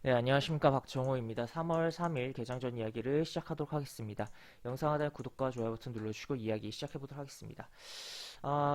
네, 안녕하십니까. 박정호입니다. 3월 3일 개장 전 이야기를 시작하도록 하겠습니다. 영상 하단에 구독과 좋아요 버튼 눌러주시고 이야기 시작해보도록 하겠습니다.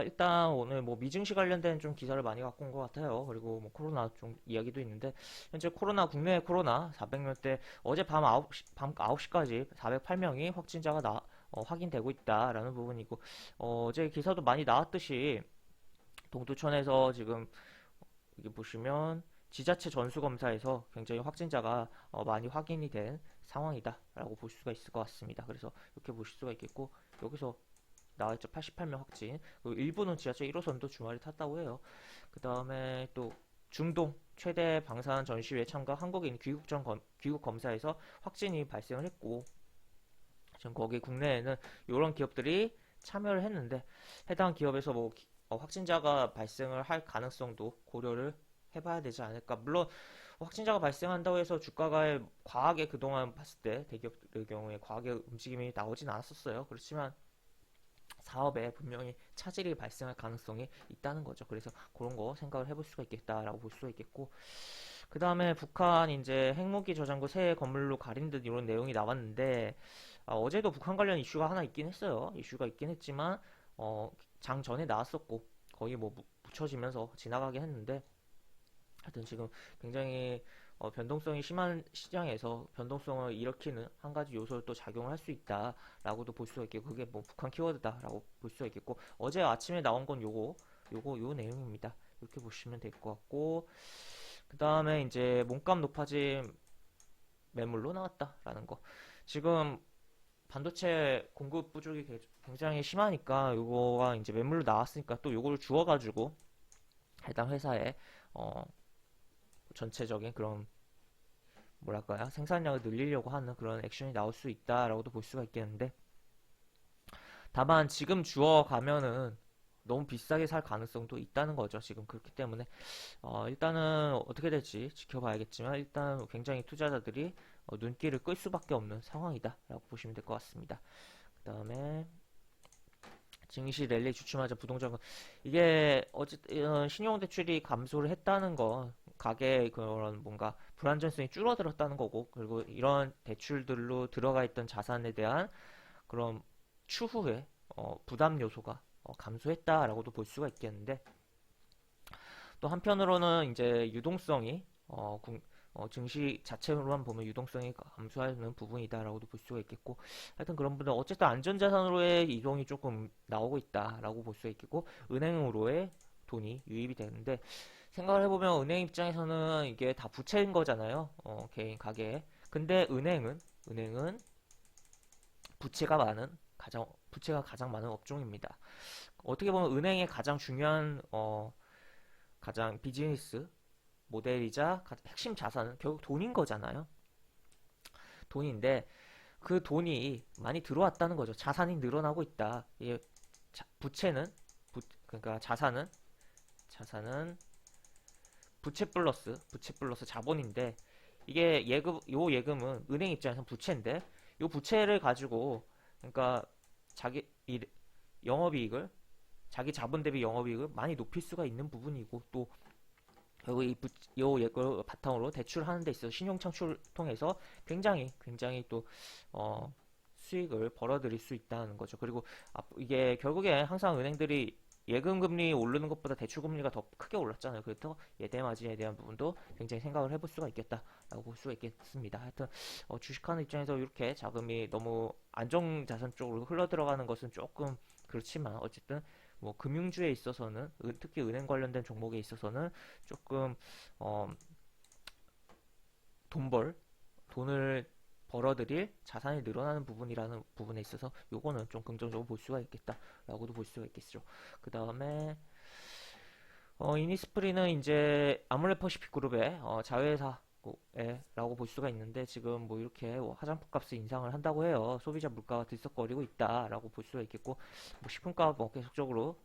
일단 오늘 뭐 미증시 관련된 좀 기사를 많이 갖고 온 것 같아요. 그리고 뭐 코로나 좀 이야기도 있는데, 현재 국내 코로나 400명대, 어제 밤 9시까지 408명이 확진자가 확인되고 있다라는 부분이고, 어제 기사도 많이 나왔듯이 동두천에서 지금 여기 보시면 지자체 전수검사에서 굉장히 확진자가 많이 확인이 된 상황이다라고 볼 수가 있을 것 같습니다. 그래서 이렇게 보실 수가 있겠고, 여기서 나와있죠. 88명 확진. 그리고 일부는 지하철 1호선도 주말에 탔다고 해요. 그 다음에 또 중동 최대 방산 전시회 참가 한국인 귀국 검사에서 확진이 발생을 했고, 지금 거기 국내에는 이런 기업들이 참여를 했는데, 해당 기업에서 뭐 확진자가 발생을 할 가능성도 고려를 해봐야 되지 않을까. 물론 확진자가 발생한다고 해서 주가가 과하게 그동안 봤을 때 대기업의 경우에 과하게 움직임이 나오진 않았었어요. 그렇지만 사업에 분명히 차질이 발생할 가능성이 있다는 거죠. 그래서 그런 거 생각을 해볼 수가 있겠다라고 볼 수가 있겠고, 그 다음에 북한 이제 핵무기 저장고 새 건물로 가린 듯 이런 내용이 나왔는데, 어제도 북한 관련 이슈가 하나 있긴 했어요. 이슈가 있긴 했지만 장 전에 나왔었고 거의 뭐 묻혀지면서 지나가긴 했는데, 하여튼 지금 굉장히 변동성이 심한 시장에서 변동성을 일으키는 한 가지 요소를 또 작용을 할 수 있다라고도 볼 수가 있겠고, 그게 뭐 북한 키워드다라고 볼 수가 있겠고, 어제 아침에 나온 건 요 내용입니다. 이렇게 보시면 될 것 같고, 그 다음에 이제 몸값 높아짐 매물로 나왔다라는 거. 지금 반도체 공급 부족이 굉장히 심하니까 요거가 이제 매물로 나왔으니까 또 요거를 주워가지고 해당 회사에 어, 전체적인 그런 뭐랄까요, 생산량을 늘리려고 하는 그런 액션이 나올 수 있다라고도 볼 수가 있겠는데, 다만 지금 주워가면은 너무 비싸게 살 가능성도 있다는 거죠. 지금 그렇기 때문에 일단은 어떻게 될지 지켜봐야겠지만, 일단 굉장히 투자자들이 눈길을 끌 수밖에 없는 상황이다라고 보시면 될 것 같습니다. 그 다음에 증시 랠리 주춤하자 부동산, 이게 어쨌든 신용대출이 감소를 했다는 거, 가계의 그런 뭔가 불안전성이 줄어들었다는 거고, 그리고 이런 대출들로 들어가 있던 자산에 대한 그런 추후에 부담 요소가 감소했다라고도 볼 수가 있겠는데, 또 한편으로는 이제 유동성이 증시 자체로만 보면 유동성이 감소하는 부분이다라고도 볼 수가 있겠고, 하여튼 그런 분들 어쨌든 안전자산으로의 이동이 조금 나오고 있다라고 볼 수가 있겠고, 은행으로의 돈이 유입이 되는데, 생각을 해보면 은행 입장에서는 이게 다 부채인 거잖아요. 개인 가게. 근데 은행은 부채가 가장 많은 업종입니다. 어떻게 보면 은행의 가장 중요한 가장 비즈니스 모델이자 핵심 자산은 결국 돈인 거잖아요. 돈인데 그 돈이 많이 들어왔다는 거죠. 자산이 늘어나고 있다. 이게 부채는 그러니까 자산은 부채 플러스 자본인데, 이게 예금은 은행 입장에서는 부채인데, 요 부채를 가지고 그러니까 자기 영업이익을, 자기 자본 대비 영업이익을 많이 높일 수가 있는 부분이고, 또 그리고 요 예금을 바탕으로 대출하는 데 있어서 신용 창출을 통해서 굉장히 또 수익을 벌어들일 수 있다는 거죠. 그리고 이게 결국에 항상 은행들이 예금 금리 오르는 것보다 대출 금리가 더 크게 올랐잖아요. 그래서 예대 마진에 대한 부분도 굉장히 생각을 해볼 수가 있겠다라고 볼 수가 있겠습니다. 하여튼 주식하는 입장에서 이렇게 자금이 너무 안정자산 쪽으로 흘러 들어가는 것은 조금 그렇지만, 어쨌든 뭐 금융주에 있어서는, 특히 은행 관련된 종목에 있어서는 조금 어, 돈 벌, 돈을 벌어들일 자산이 늘어나는 부분이라는 부분에 있어서 요거는 좀 긍정적으로 볼 수가 있겠다라고도 볼 수가 있겠죠. 그 다음에 이니스프리는 이제 아몰레퍼시픽 그룹의 자회사 라고 볼 수가 있는데, 지금 뭐 이렇게 화장품 값을 인상을 한다고 해요. 소비자 물가가 들썩거리고 있다라고 볼 수가 있겠고, 뭐 식품가 뭐 계속적으로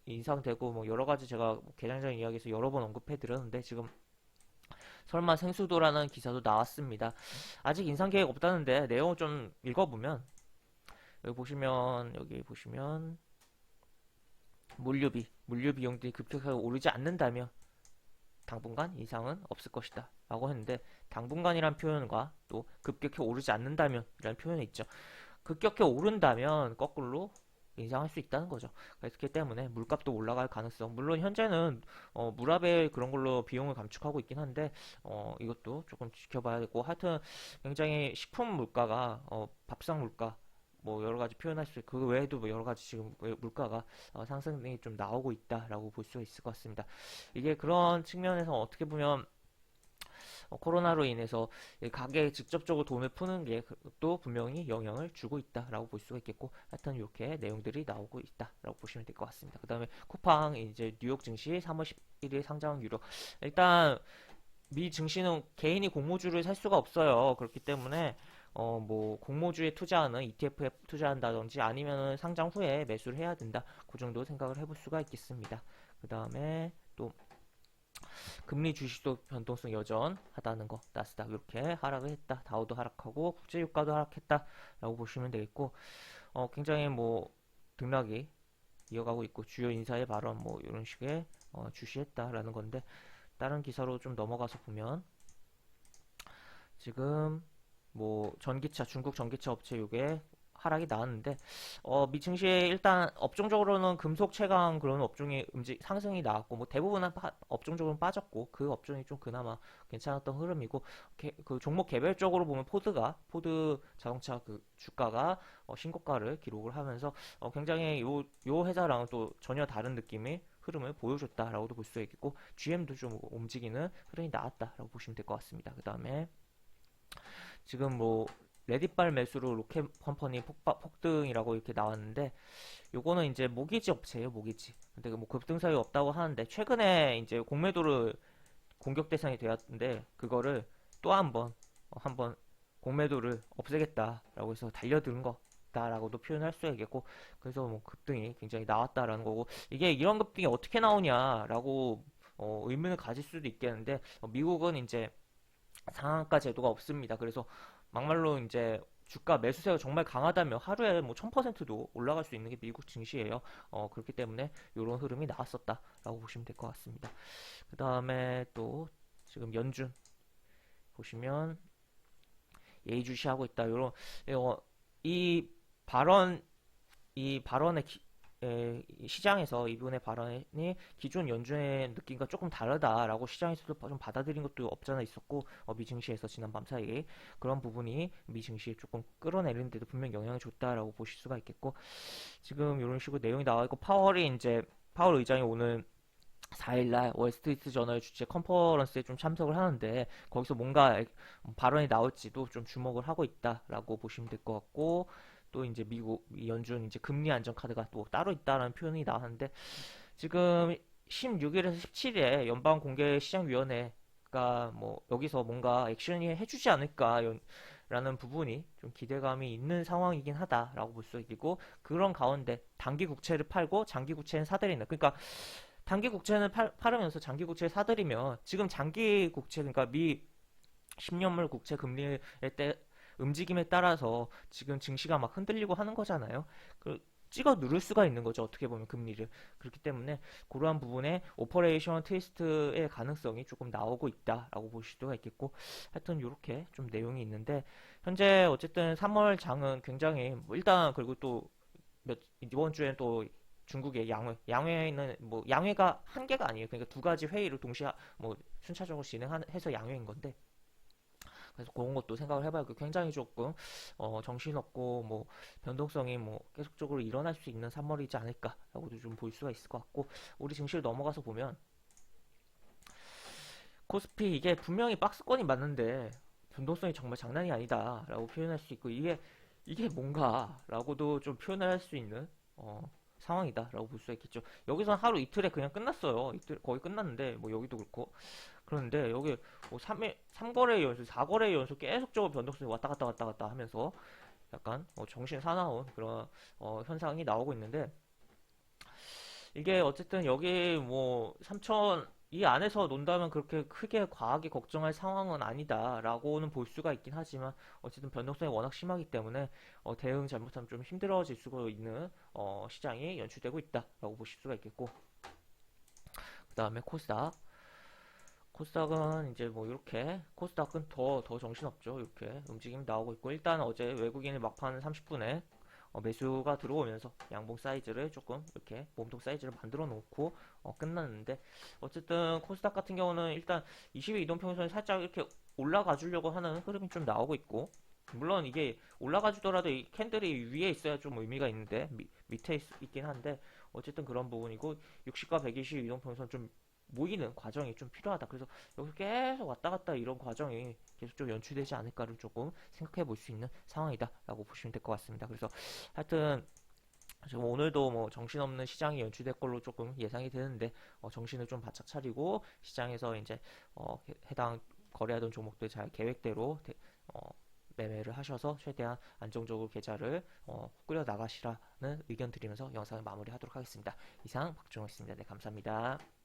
인상되고, 뭐 여러 가지 제가 개장전 이야기에서 여러 번 언급해 드렸는데, 지금 설마 생수도라는 기사도 나왔습니다. 아직 인상 계획 없다는데 내용을 좀 읽어보면, 여기 보시면 물류 비용들이 급격하게 오르지 않는다며 당분간 인상은 없을 것이다 라고 했는데, 당분간이란 표현과 또 급격히 오르지 않는다면 이라는 표현이 있죠. 급격히 오른다면 거꾸로 인상할 수 있다는 거죠. 그렇기 때문에 물값도 올라갈 가능성, 물론 현재는 무랍에 그런 걸로 비용을 감축하고 있긴 한데, 이것도 조금 지켜봐야 되고, 하여튼 굉장히 식품 물가가, 밥상 물가, 뭐 여러 가지 표현할 수 있고, 그 외에도 뭐 여러 가지 지금 물가가 상승이 좀 나오고 있다라고 볼 수 있을 것 같습니다. 이게 그런 측면에서 어떻게 보면 코로나로 인해서 가게에 직접적으로 돈을 푸는 게 또 분명히 영향을 주고 있다라고 볼 수가 있겠고, 하여튼 이렇게 내용들이 나오고 있다라고 보시면 될 것 같습니다. 그 다음에 쿠팡 이제 뉴욕 증시 3월 11일 상장 유료. 일단 미 증시는 개인이 공모주를 살 수가 없어요. 그렇기 때문에 뭐 공모주에 투자하는 ETF에 투자한다든지 아니면은 상장 후에 매수를 해야 된다. 그 정도 생각을 해볼 수가 있겠습니다. 그 다음에 또 금리 주식도 변동성 여전하다는 거, 나스닥 이렇게 하락을 했다, 다우도 하락하고 국제유가도 하락했다라고 보시면 되겠고, 굉장히 뭐 등락이 이어가고 있고, 주요 인사의 발언 뭐 이런 식의 주시했다라는 건데, 다른 기사로 좀 넘어가서 보면 지금 뭐 전기차, 중국 전기차 업체 요게 하락이 나왔는데, 미 증시에 일단 업종적으로는 금속 채광 그런 업종의 상승이 나왔고, 뭐 대부분은 업종적으로는 빠졌고, 그 업종이 좀 그나마 괜찮았던 흐름이고, 그 종목 개별적으로 보면 포드 자동차 그 주가가 신고가를 기록을 하면서 굉장히 요 회사랑은 또 전혀 다른 느낌의 흐름을 보여줬다라고도 볼 수 있겠고, GM도 좀 움직이는 흐름이 나왔다라고 보시면 될 것 같습니다. 그 다음에 지금 뭐 레딧발 매수로 로켓 컴퍼니 폭등이라고 이렇게 나왔는데, 요거는 이제 모기지 업체예요, 모기지. 근데 뭐 급등사유 없다고 하는데, 최근에 이제 공매도를 공격 대상이 되었는데, 그거를 또 한번 공매도를 없애겠다라고 해서 달려드는 거다라고도 표현할 수 있겠고, 그래서 뭐 급등이 굉장히 나왔다라는 거고, 이게 이런 급등이 어떻게 나오냐라고 의문을 가질 수도 있겠는데, 미국은 이제 상한가 제도가 없습니다. 그래서 막말로 이제 주가 매수세가 정말 강하다면 하루에 뭐 1000%도 올라갈 수 있는 게 미국 증시예요. 그렇기 때문에 이런 흐름이 나왔었다라고 보시면 될 것 같습니다. 그 다음에 또 지금 연준 보시면 예의주시하고 있다. 이런 이 발언 이 발언의 시장에서 이분의 발언이 기존 연준의 느낌과 조금 다르다라고 시장에서도 좀 받아들인 것도 없잖아 있었고, 미 증시에서 지난 밤 사이에 그런 부분이 미 증시에 조금 끌어내리는 데도 분명 영향을 줬다라고 보실 수가 있겠고, 지금 이런 식으로 내용이 나와 있고, 파월 의장이 오늘 4일날 월스트리트 저널 주최 컨퍼런스에 좀 참석을 하는데, 거기서 뭔가 발언이 나올지도 좀 주목을 하고 있다라고 보시면 될 것 같고, 또 이제 미국 연준 이제 금리 안정 카드가 또 따로 있다라는 표현이 나왔는데, 지금 16일에서 17일에 연방 공개 시장위원회가 뭐 여기서 뭔가 액션이 해주지 않을까 라는 부분이 좀 기대감이 있는 상황이긴 하다라고 볼 수 있고, 그런 가운데 단기 국채를 팔고 장기 국채는 사들이는, 그러니까 단기 국채는 팔으면서 장기 국채를 사들이면, 지금 장기 국채, 그러니까 미 10년물 국채 금리의 움직임에 따라서 지금 증시가 막 흔들리고 하는 거잖아요. 찍어 누를 수가 있는 거죠. 어떻게 보면 금리를. 그렇기 때문에 그러한 부분에 오퍼레이션 트위스트의 가능성이 조금 나오고 있다라고 볼 수가 있겠고, 하여튼 이렇게 좀 내용이 있는데, 현재 어쨌든 3월 장은 굉장히 일단, 그리고 또 이번 주에 또 중국의 양회는 뭐 양회가 한 개가 아니에요. 그러니까 두 가지 회의를 동시에 뭐 순차적으로 진행해서 양회인 건데, 그래서 그런 것도 생각을 해봐야 굉장히 조금 정신없고 뭐 변동성이 뭐 계속적으로 일어날 수 있는 3월이지 않을까라고도 좀 볼 수가 있을 것 같고, 우리 증시를 넘어가서 보면 코스피 이게 분명히 박스권이 맞는데 변동성이 정말 장난이 아니다라고 표현할 수 있고, 이게 뭔가라고도 좀 표현할 수 있는 상황이다라고 볼 수 있겠죠. 여기서는 하루 이틀에 그냥 끝났어요. 이틀 거의 끝났는데, 뭐 여기도 그렇고. 그런데 여기 뭐 3거래 연속, 4거래 연속 계속적으로 변동성이 왔다 갔다 왔다 갔다 하면서 약간 정신 사나운 그런 현상이 나오고 있는데, 이게 어쨌든 여기 뭐 3천 이 안에서 논다면 그렇게 크게 과하게 걱정할 상황은 아니다라고는 볼 수가 있긴 하지만, 어쨌든 변동성이 워낙 심하기 때문에 대응 잘못하면 좀 힘들어질 수가 있는 시장이 연출되고 있다라고 보실 수가 있겠고, 그 다음에 코스닥 코스닥은 이제 뭐 이렇게 코스닥은 더 정신없죠. 이렇게 움직임 나오고 있고 일단 어제 외국인이 막판 30분에 매수가 들어오면서 양봉 사이즈를 조금 이렇게 몸통 사이즈를 만들어 놓고 끝났는데 어쨌든 코스닥 같은 경우는 일단 20일 이동평선이 살짝 이렇게 올라가 주려고 하는 흐름이 좀 나오고 있고 물론 이게 올라가 주더라도 이 캔들이 위에 있어야 좀 의미가 있는데 밑에 있긴 한데 어쨌든 그런 부분이고 60과 120 이동평선 좀 모이는 과정이 좀 필요하다. 그래서 여기서 계속 왔다 갔다 이런 과정이 계속 좀 연출되지 않을까를 조금 생각해 볼 수 있는 상황이다라고 보시면 될 것 같습니다. 그래서 하여튼 지금 오늘도 뭐 정신없는 시장이 연출될 걸로 조금 예상이 되는데 정신을 좀 바짝 차리고 시장에서 이제 해당 거래하던 종목들 잘 계획대로 어, 매매를 하셔서 최대한 안정적으로 계좌를 꾸려 나가시라는 의견 드리면서 영상을 마무리하도록 하겠습니다. 이상 박준호였습니다. 네, 감사합니다.